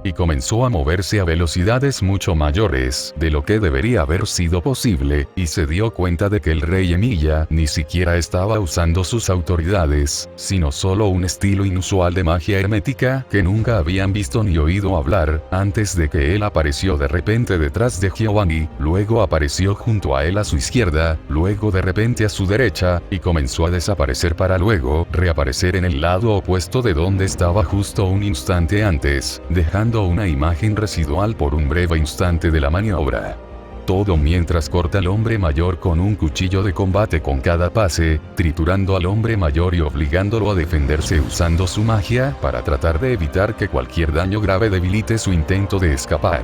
Y comenzó a moverse a velocidades mucho mayores de lo que debería haber sido posible, y se dio cuenta de que el rey Emilia ni siquiera estaba usando sus autoridades, sino solo un estilo inusual de magia hermética que nunca habían visto ni oído hablar, antes de que él apareció de repente detrás de Giovanni, luego apareció junto a él a su izquierda, luego de repente a su derecha, y comenzó a desaparecer para luego reaparecer en el lado opuesto de donde estaba justo un instante antes, dejando dejando una imagen residual por un breve instante de la maniobra. Todo mientras corta al hombre mayor con un cuchillo de combate con cada pase, triturando al hombre mayor y obligándolo a defenderse usando su magia para tratar de evitar que cualquier daño grave debilite su intento de escapar.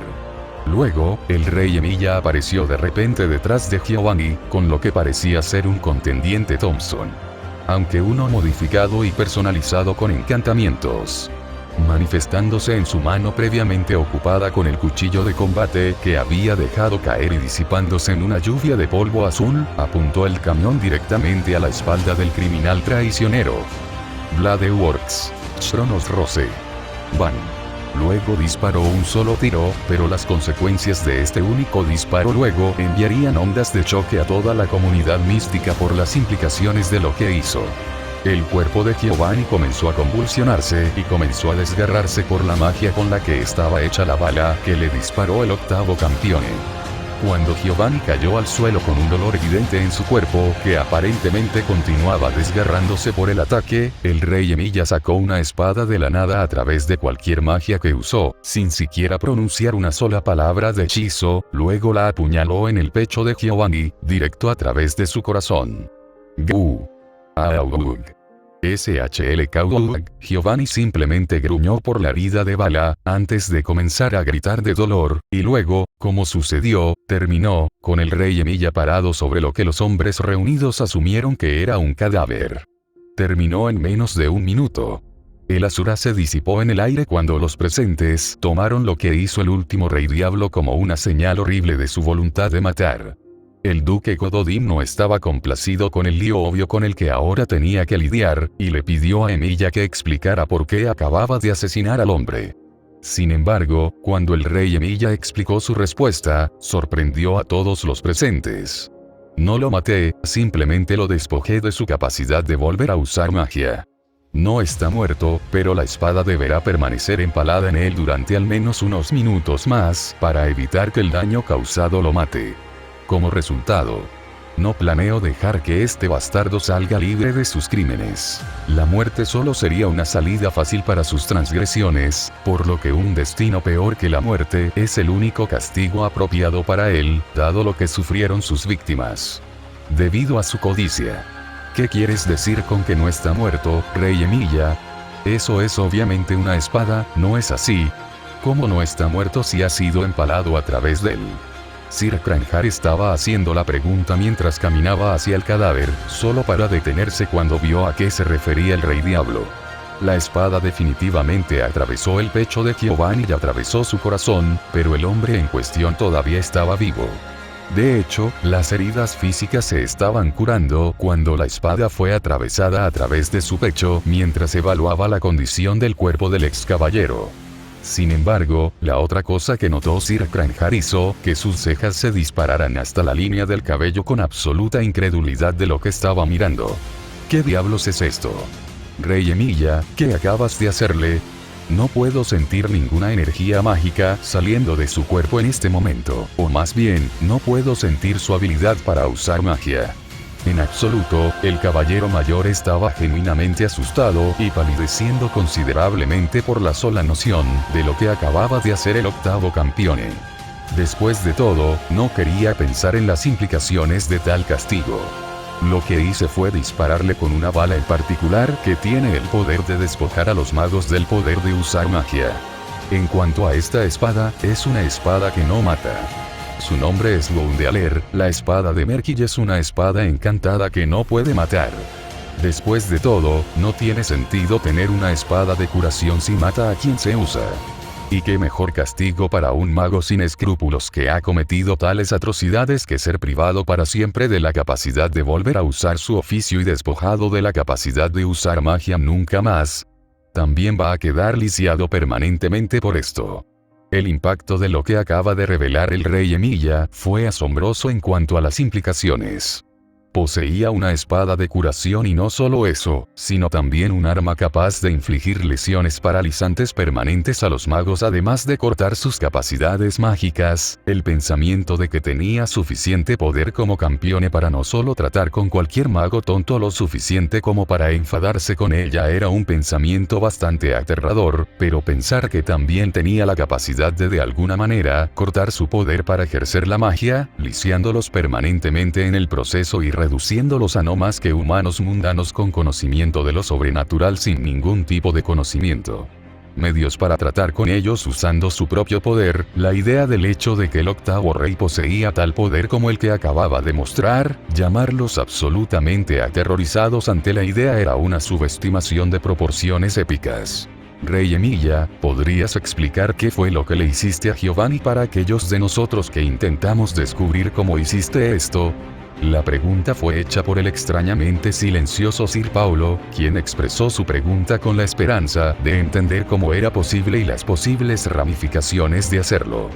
Luego, el rey Emilia apareció de repente detrás de Giovanni, con lo que parecía ser un contendiente Thompson. Aunque uno modificado y personalizado con encantamientos. Manifestándose en su mano previamente ocupada con el cuchillo de combate que había dejado caer y disipándose en una lluvia de polvo azul, apuntó el cañón directamente a la espalda del criminal traicionero. Bladeworks. Chronos Rose. Van. Luego disparó un solo tiro, pero las consecuencias de este único disparo luego enviarían ondas de choque a toda la comunidad mística por las implicaciones de lo que hizo. El cuerpo de Giovanni comenzó a convulsionarse y comenzó a desgarrarse por la magia con la que estaba hecha la bala que le disparó el octavo campeón. Cuando Giovanni cayó al suelo con un dolor evidente en su cuerpo que aparentemente continuaba desgarrándose por el ataque, el rey Emilia sacó una espada de la nada a través de cualquier magia que usó, sin siquiera pronunciar una sola palabra de hechizo, luego la apuñaló en el pecho de Giovanni, directo a través de su corazón. ¡Gu! Augug. SHL. Giovanni simplemente gruñó por la herida de bala, antes de comenzar a gritar de dolor, y luego, como sucedió, terminó, con el rey Emilia parado sobre lo que los hombres reunidos asumieron que era un cadáver. Terminó en menos de un minuto. El Asura se disipó en el aire cuando los presentes tomaron lo que hizo el último rey diablo como una señal horrible de su voluntad de matar. El duque Gododim no estaba complacido con el lío obvio con el que ahora tenía que lidiar, y le pidió a Emilia que explicara por qué acababa de asesinar al hombre. Sin embargo, cuando el rey Emilia explicó su respuesta, sorprendió a todos los presentes. No lo maté, simplemente lo despojé de su capacidad de volver a usar magia. No está muerto, pero la espada deberá permanecer empalada en él durante al menos unos minutos más, para evitar que el daño causado lo mate. Como resultado, no planeo dejar que este bastardo salga libre de sus crímenes. La muerte solo sería una salida fácil para sus transgresiones, por lo que un destino peor que la muerte es el único castigo apropiado para él, dado lo que sufrieron sus víctimas. Debido a su codicia. ¿Qué quieres decir con que no está muerto, rey Emilia? Eso es obviamente una espada, ¿no es así? ¿Cómo no está muerto si ha sido empalado a través de él? Sir Kranjar estaba haciendo la pregunta mientras caminaba hacia el cadáver, solo para detenerse cuando vio a qué se refería el rey diablo. La espada definitivamente atravesó el pecho de Giovanni y atravesó su corazón, pero el hombre en cuestión todavía estaba vivo. De hecho, las heridas físicas se estaban curando cuando la espada fue atravesada a través de su pecho mientras evaluaba la condición del cuerpo del ex caballero. Sin embargo, la otra cosa que notó Sir Kranjar hizo que sus cejas se dispararan hasta la línea del cabello con absoluta incredulidad de lo que estaba mirando. ¿Qué diablos es esto? Rey Emilia, ¿qué acabas de hacerle? No puedo sentir ninguna energía mágica saliendo de su cuerpo en este momento, o más bien, no puedo sentir su habilidad para usar magia. En absoluto, el caballero mayor estaba genuinamente asustado y palideciendo considerablemente por la sola noción de lo que acababa de hacer el octavo campeón. Después de todo, no quería pensar en las implicaciones de tal castigo. Lo que hice fue dispararle con una bala en particular que tiene el poder de despojar a los magos del poder de usar magia. En cuanto a esta espada, es una espada que no mata. Su nombre es Woundealer, la espada de Merkill es una espada encantada que no puede matar. Después de todo, no tiene sentido tener una espada de curación si mata a quien se usa. Y qué mejor castigo para un mago sin escrúpulos que ha cometido tales atrocidades que ser privado para siempre de la capacidad de volver a usar su oficio y despojado de la capacidad de usar magia nunca más. También va a quedar lisiado permanentemente por esto. El impacto de lo que acaba de revelar el rey Emilia fue asombroso en cuanto a las implicaciones. Poseía una espada de curación y no solo eso, sino también un arma capaz de infligir lesiones paralizantes permanentes a los magos, además de cortar sus capacidades mágicas. El pensamiento de que tenía suficiente poder como campeone para no solo tratar con cualquier mago tonto lo suficiente como para enfadarse con ella era un pensamiento bastante aterrador, pero pensar que también tenía la capacidad de alguna manera, cortar su poder para ejercer la magia, lisiándolos permanentemente en el proceso y reduciéndolos a no más que humanos mundanos con conocimiento de lo sobrenatural sin ningún tipo de conocimiento. Medios para tratar con ellos usando su propio poder, la idea del hecho de que el octavo rey poseía tal poder como el que acababa de mostrar, llamarlos absolutamente aterrorizados ante la idea era una subestimación de proporciones épicas. Rey Emilia, ¿podrías explicar qué fue lo que le hiciste a Giovanni para aquellos de nosotros que intentamos descubrir cómo hiciste esto? La pregunta fue hecha por el extrañamente silencioso Sir Paulo, quien expresó su pregunta con la esperanza de entender cómo era posible y las posibles ramificaciones de hacerlo.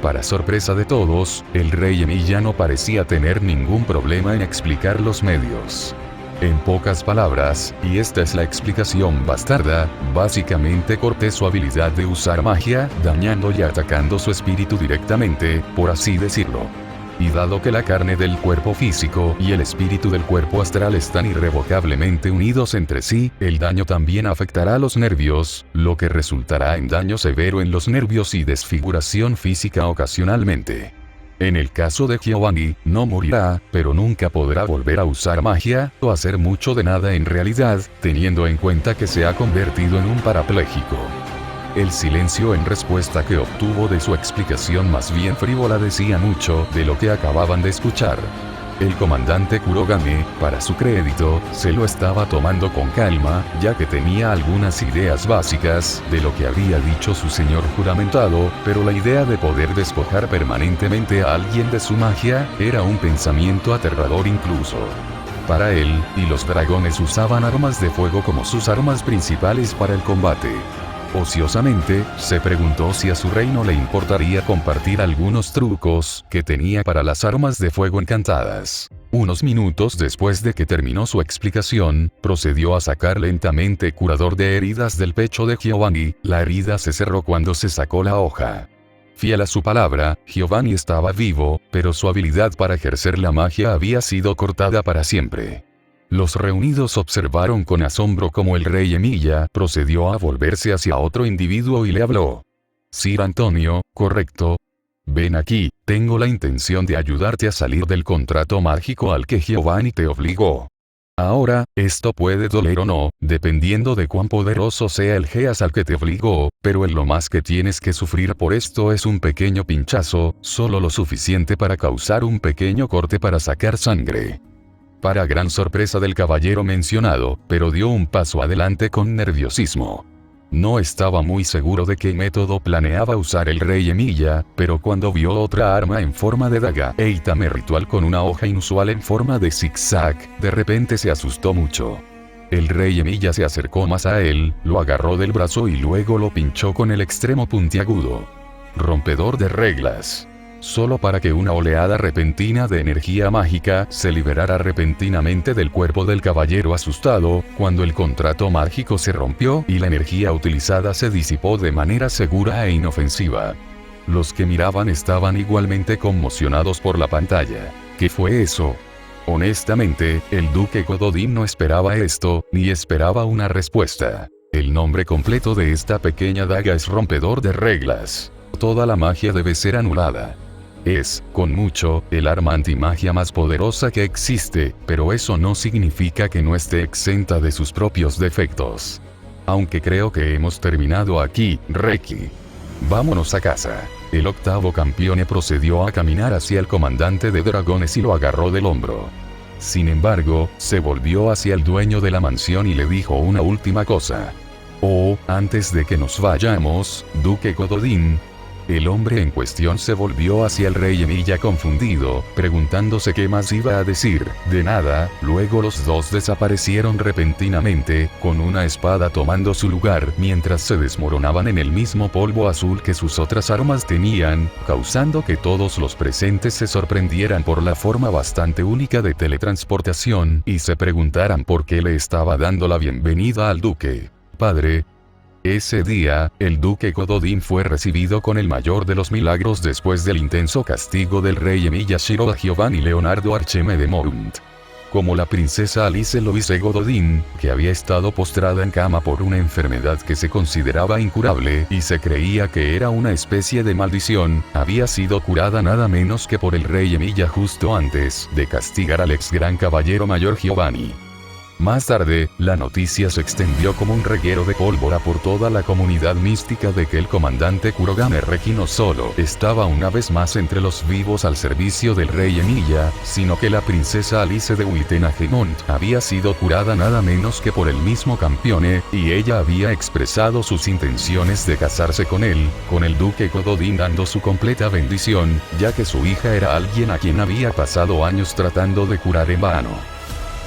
Para sorpresa de todos, el rey Emilia no parecía tener ningún problema en explicar los medios. En pocas palabras, y esta es la explicación bastarda, básicamente corté su habilidad de usar magia, dañando y atacando su espíritu directamente, por así decirlo. Y dado que la carne del cuerpo físico y el espíritu del cuerpo astral están irrevocablemente unidos entre sí, el daño también afectará a los nervios, lo que resultará en daño severo en los nervios y desfiguración física ocasionalmente. En el caso de Giovanni, no morirá, pero nunca podrá volver a usar magia, o hacer mucho de nada en realidad, teniendo en cuenta que se ha convertido en un parapléjico. El silencio en respuesta que obtuvo de su explicación más bien frívola decía mucho de lo que acababan de escuchar. El comandante Kurogane, para su crédito, se lo estaba tomando con calma, ya que tenía algunas ideas básicas de lo que había dicho su señor juramentado, pero la idea de poder despojar permanentemente a alguien de su magia era un pensamiento aterrador incluso. Para él, y los dragones usaban armas de fuego como sus armas principales para el combate. Ociosamente, se preguntó si a su rey no le importaría compartir algunos trucos que tenía para las armas de fuego encantadas. Unos minutos después de que terminó su explicación, procedió a sacar lentamente curador de heridas del pecho de Giovanni. La herida se cerró cuando se sacó la hoja. Fiel a su palabra, Giovanni estaba vivo, pero su habilidad para ejercer la magia había sido cortada para siempre. Los reunidos observaron con asombro cómo el rey Emilia procedió a volverse hacia otro individuo y le habló. Sir Antonio, correcto. Ven aquí, tengo la intención de ayudarte a salir del contrato mágico al que Giovanni te obligó. Ahora, esto puede doler o no, dependiendo de cuán poderoso sea el Geas al que te obligó, pero lo más que tienes que sufrir por esto es un pequeño pinchazo, solo lo suficiente para causar un pequeño corte para sacar sangre. Para gran sorpresa del caballero mencionado, pero dio un paso adelante con nerviosismo. No estaba muy seguro de qué método planeaba usar el rey Emilia, pero cuando vio otra arma en forma de daga e itame ritual con una hoja inusual en forma de zigzag, de repente se asustó mucho. El rey Emilia se acercó más a él, lo agarró del brazo y luego lo pinchó con el extremo puntiagudo. Rompedor de reglas. Solo para que una oleada repentina de energía mágica se liberara repentinamente del cuerpo del caballero asustado, cuando el contrato mágico se rompió y la energía utilizada se disipó de manera segura e inofensiva. Los que miraban estaban igualmente conmocionados por la pantalla. ¿Qué fue eso? Honestamente, el duque Gododin no esperaba esto, ni esperaba una respuesta. El nombre completo de esta pequeña daga es rompedor de reglas. Toda la magia debe ser anulada. Es, con mucho, el arma antimagia más poderosa que existe, pero eso no significa que no esté exenta de sus propios defectos. Aunque creo que hemos terminado aquí, Reki. Vámonos a casa. El octavo campeone procedió a caminar hacia el comandante de dragones y lo agarró del hombro. Sin embargo, se volvió hacia el dueño de la mansión y le dijo una última cosa. Oh, antes de que nos vayamos, Duque Gododin. El hombre en cuestión se volvió hacia el rey Emilia confundido, preguntándose qué más iba a decir. De nada, luego los dos desaparecieron repentinamente, con una espada tomando su lugar, mientras se desmoronaban en el mismo polvo azul que sus otras armas tenían, causando que todos los presentes se sorprendieran por la forma bastante única de teletransportación, y se preguntaran por qué le estaba dando la bienvenida al duque. Padre. Ese día, el duque Gododin fue recibido con el mayor de los milagros después del intenso castigo del rey Emilia Shiro a Giovanni Leonardo Archeme de Mount. Como la princesa Alice Louise Gododin, que había estado postrada en cama por una enfermedad que se consideraba incurable y se creía que era una especie de maldición, había sido curada nada menos que por el rey Emilia justo antes de castigar al ex gran caballero mayor Giovanni. Más tarde, la noticia se extendió como un reguero de pólvora por toda la comunidad mística de que el comandante Kurogane Reki no solo estaba una vez más entre los vivos al servicio del rey Emilia, sino que la princesa Alice de Wittenhagement había sido curada nada menos que por el mismo Campione, y ella había expresado sus intenciones de casarse con él, con el duque Gododin dando su completa bendición, ya que su hija era alguien a quien había pasado años tratando de curar en vano.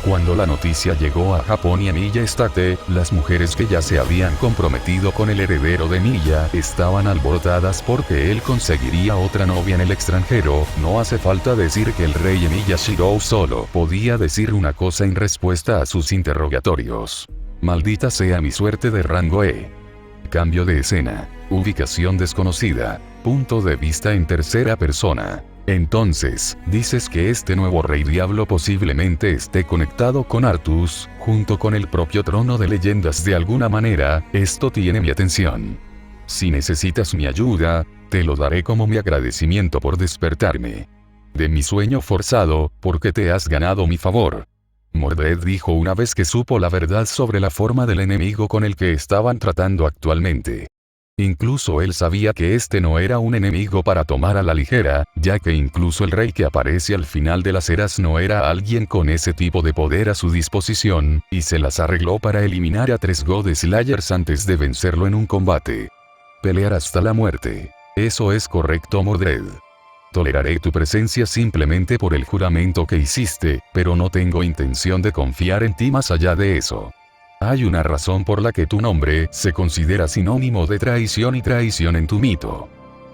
Cuando la noticia llegó a Japón y Emilia Estate, las mujeres que ya se habían comprometido con el heredero de Emilia estaban alborotadas porque él conseguiría otra novia en el extranjero. No hace falta decir que el rey Emilia Shirou solo podía decir una cosa en respuesta a sus interrogatorios. Maldita sea mi suerte de rango E. Cambio de escena. Ubicación desconocida. Punto de vista en tercera persona. Entonces, dices que este nuevo rey diablo posiblemente esté conectado con Artus, junto con el propio trono de leyendas de alguna manera. Esto tiene mi atención. Si necesitas mi ayuda, te lo daré como mi agradecimiento por despertarme de mi sueño forzado, porque te has ganado mi favor. Mordred dijo una vez que supo la verdad sobre la forma del enemigo con el que estaban tratando actualmente. Incluso él sabía que este no era un enemigo para tomar a la ligera, ya que incluso el rey que aparece al final de las eras no era alguien con ese tipo de poder a su disposición, y se las arregló para eliminar a 3 God Slayers antes de vencerlo en un combate. Pelear hasta la muerte. Eso es correcto, Mordred. Toleraré tu presencia simplemente por el juramento que hiciste, pero no tengo intención de confiar en ti más allá de eso. Hay una razón por la que tu nombre se considera sinónimo de traición y traición en tu mito.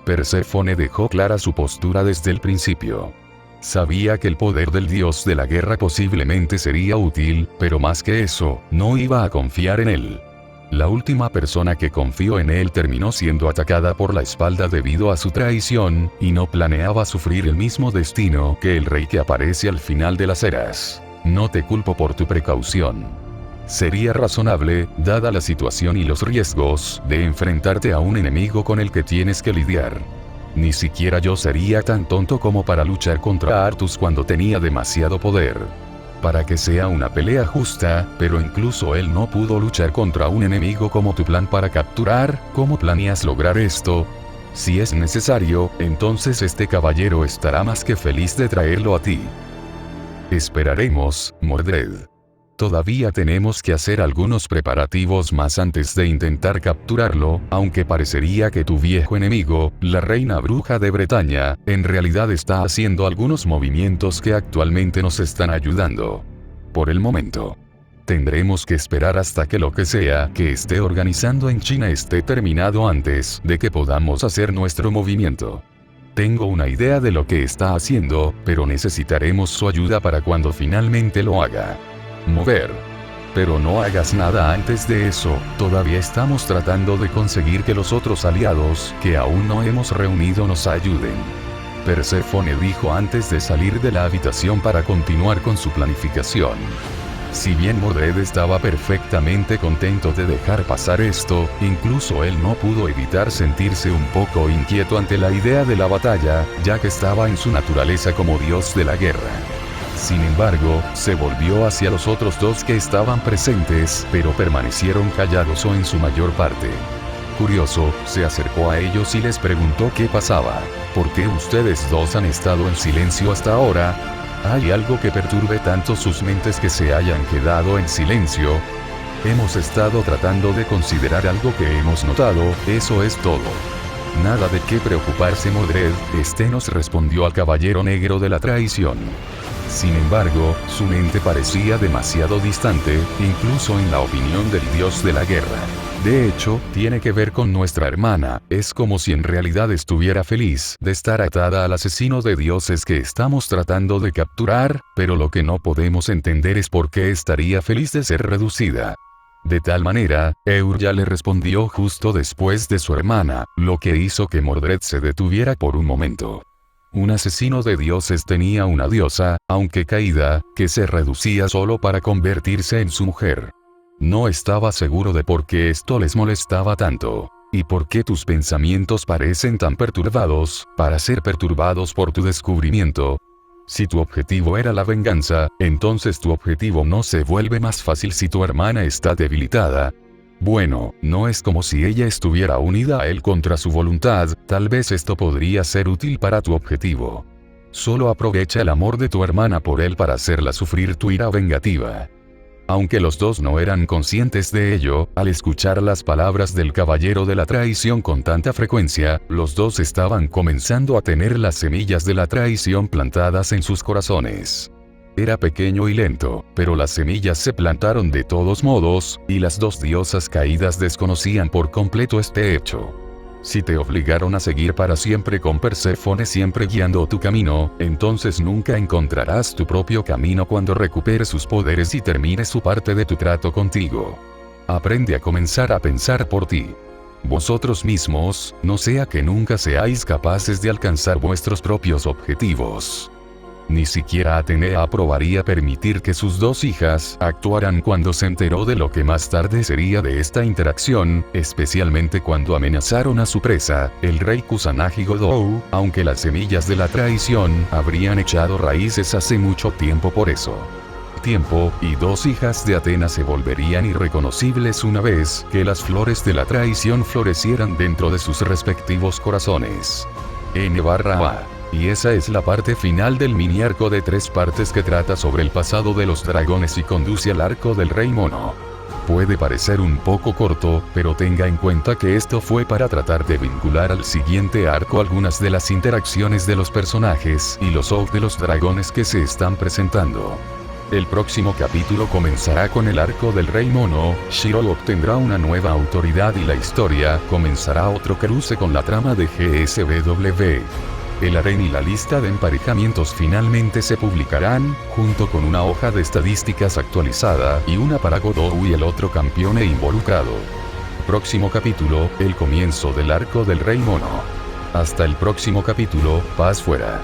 Perséfone dejó clara su postura desde el principio. Sabía que el poder del dios de la guerra posiblemente sería útil, pero más que eso, no iba a confiar en él. La última persona que confió en él terminó siendo atacada por la espalda debido a su traición, y no planeaba sufrir el mismo destino que el rey que aparece al final de las eras. No te culpo por tu precaución. Sería razonable, dada la situación y los riesgos, de enfrentarte a un enemigo con el que tienes que lidiar. Ni siquiera yo sería tan tonto como para luchar contra Artus cuando tenía demasiado poder. Para que sea una pelea justa, pero incluso él no pudo luchar contra un enemigo como tu plan para capturar. ¿Cómo planeas lograr esto? Si es necesario, entonces este caballero estará más que feliz de traerlo a ti. Esperaremos, Mordred. Todavía tenemos que hacer algunos preparativos más antes de intentar capturarlo, aunque parecería que tu viejo enemigo, la reina bruja de Bretaña, en realidad está haciendo algunos movimientos que actualmente nos están ayudando. Por el momento. Tendremos que esperar hasta que lo que sea que esté organizando en China esté terminado antes de que podamos hacer nuestro movimiento. Tengo una idea de lo que está haciendo, pero necesitaremos su ayuda para cuando finalmente lo haga. Mover. Pero no hagas nada antes de eso, todavía estamos tratando de conseguir que los otros aliados, que aún no hemos reunido, nos ayuden. Perséfone dijo antes de salir de la habitación para continuar con su planificación. Si bien Mordred estaba perfectamente contento de dejar pasar esto, incluso él no pudo evitar sentirse un poco inquieto ante la idea de la batalla, ya que estaba en su naturaleza como dios de la guerra. Sin embargo, se volvió hacia los otros dos que estaban presentes, pero permanecieron callados o en su mayor parte. Curioso, se acercó a ellos y les preguntó qué pasaba. ¿Por qué ustedes dos han estado en silencio hasta ahora? ¿Hay algo que perturbe tanto sus mentes que se hayan quedado en silencio? Hemos estado tratando de considerar algo que hemos notado, eso es todo. Nada de qué preocuparse, Mordred, nos respondió al caballero negro de la traición. Sin embargo, su mente parecía demasiado distante, incluso en la opinión del dios de la guerra. De hecho, tiene que ver con nuestra hermana, es como si en realidad estuviera feliz de estar atada al asesino de dioses que estamos tratando de capturar, pero lo que no podemos entender es por qué estaría feliz de ser reducida. De tal manera, ya le respondió justo después de su hermana, lo que hizo que Mordred se detuviera por un momento. Un asesino de dioses tenía una diosa, aunque caída, que se reducía solo para convertirse en su mujer. No estaba seguro de por qué esto les molestaba tanto. ¿Y por qué tus pensamientos parecen tan perturbados, para ser perturbados por tu descubrimiento? Si tu objetivo era la venganza, entonces tu objetivo no se vuelve más fácil si tu hermana está debilitada. Bueno, no es como si ella estuviera unida a él contra su voluntad, tal vez esto podría ser útil para tu objetivo. Solo aprovecha el amor de tu hermana por él para hacerla sufrir tu ira vengativa. Aunque los dos no eran conscientes de ello, al escuchar las palabras del caballero de la traición con tanta frecuencia, los dos estaban comenzando a tener las semillas de la traición plantadas en sus corazones. Era pequeño y lento, pero las semillas se plantaron de todos modos, y las dos diosas caídas desconocían por completo este hecho. Si te obligaron a seguir para siempre con Perséfone siempre guiando tu camino, entonces nunca encontrarás tu propio camino cuando recuperes sus poderes y termines su parte de tu trato contigo. Aprende a comenzar a pensar por ti. Vosotros mismos, no sea que nunca seáis capaces de alcanzar vuestros propios objetivos. Ni siquiera Atenea aprobaría permitir que sus dos hijas actuaran cuando se enteró de lo que más tarde sería de esta interacción, especialmente cuando amenazaron a su presa, el rey Kusanagi Godou, aunque las semillas de la traición habrían echado raíces hace mucho tiempo por eso. Tiempo, y dos hijas de Atenas se volverían irreconocibles una vez que las flores de la traición florecieran dentro de sus respectivos corazones. N/A. Y esa es la parte final del mini arco de 3 partes que trata sobre el pasado de los dragones y conduce al arco del Rey Mono. Puede parecer un poco corto, pero tenga en cuenta que esto fue para tratar de vincular al siguiente arco algunas de las interacciones de los personajes y los OV de los dragones que se están presentando. El próximo capítulo comenzará con el arco del Rey Mono, Shiro obtendrá una nueva autoridad y la historia comenzará otro cruce con la trama de GSBW. El harén y la lista de emparejamientos finalmente se publicarán, junto con una hoja de estadísticas actualizada y una para Godou y el otro campeón involucrado. Próximo capítulo, el comienzo del arco del Rey Mono. Hasta el próximo capítulo, paz fuera.